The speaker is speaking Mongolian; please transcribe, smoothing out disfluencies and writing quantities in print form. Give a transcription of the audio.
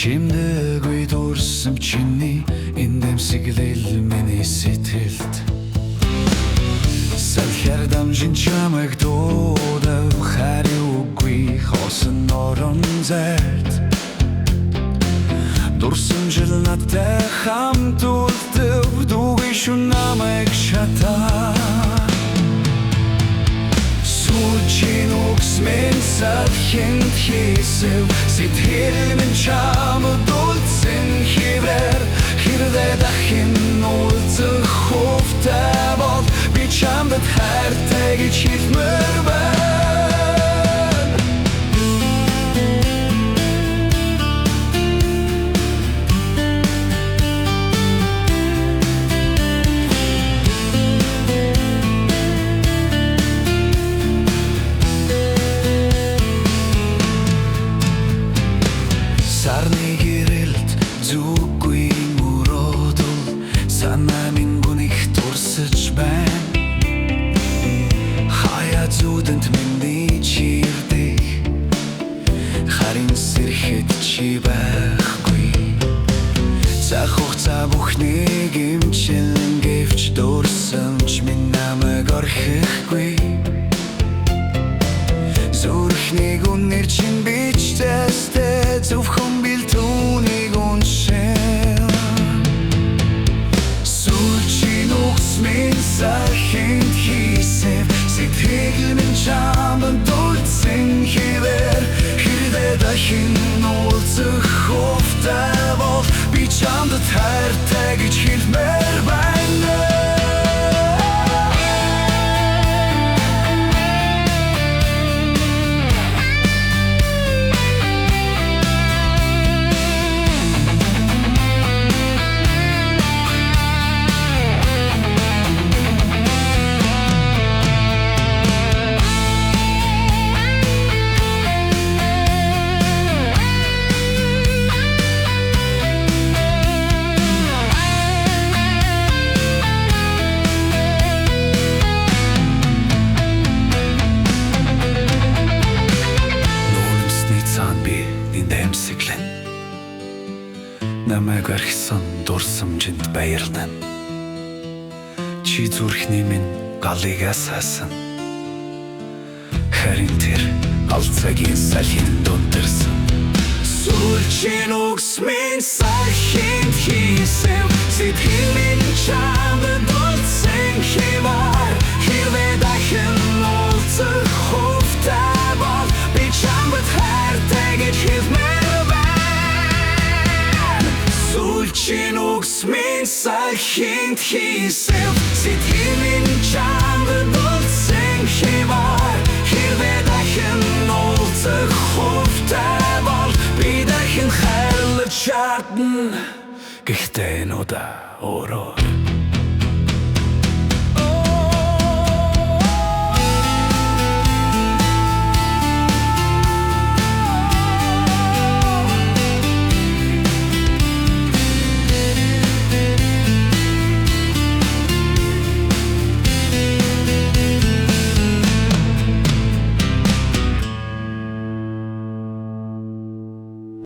Чимдэггүй дурсам чиний эндэмсэглэл миний сэтгэлд Салхиар дамжин чамайг дуудав хариугүй хоосон орон зайд Дурсамжил надтай хамт үлдэв дүүгээ шүү намайг шатаа Сүүлчийн үгс минь салхинд хийсэв Сэтгэл минь чамд үлдсэн хэвээр Хэрвээ дахин уулзах хувтай бол Би чамд хайртай гэж хэлмээр байна Сарны гэрэлд зүггүй мөрөөдөл Санаа минь гүних турсаж байна Хаяа зүудэнд миний чирдэг Харин сэрхэд чи байхгүй Цаг хугацаа бүхнийг эмчилэн гэвч дурсамж минь намайг орхихгүй Зүрхнийг үнэр чин бичтэстэй Зөвхөн бэлтүүнийг уншил Сүүлчийн үгс минь салхинд хийсэв Сэтгэл минь чамд үлдсэн хэвээр Хэрвээ дахин уулзах хувтай бол Би чамд хайртай гэж хэлмээр байна Намайг орхисон дурсамжинд баярлана Чи зүрхний минь галыг асаасан Харин тэр алцагийн салхинд унтарсан Сүүлчийн үгс минь салхинд хийсэв Сэтгэл минь чамд үлдсэн хэвээр Хэрвээ дахин уулзах хувтай бол Би чамд хайртай гэж хэлмээр Сүүлчийн үгс минь салхинд хийсэв Сэтгэл минь чамд үлдсэн хэвээр Хэрвээ дахин уулзах хувтай бол Би дахин хайрлаж чадна Гэхдээ энэ удаа өөрөө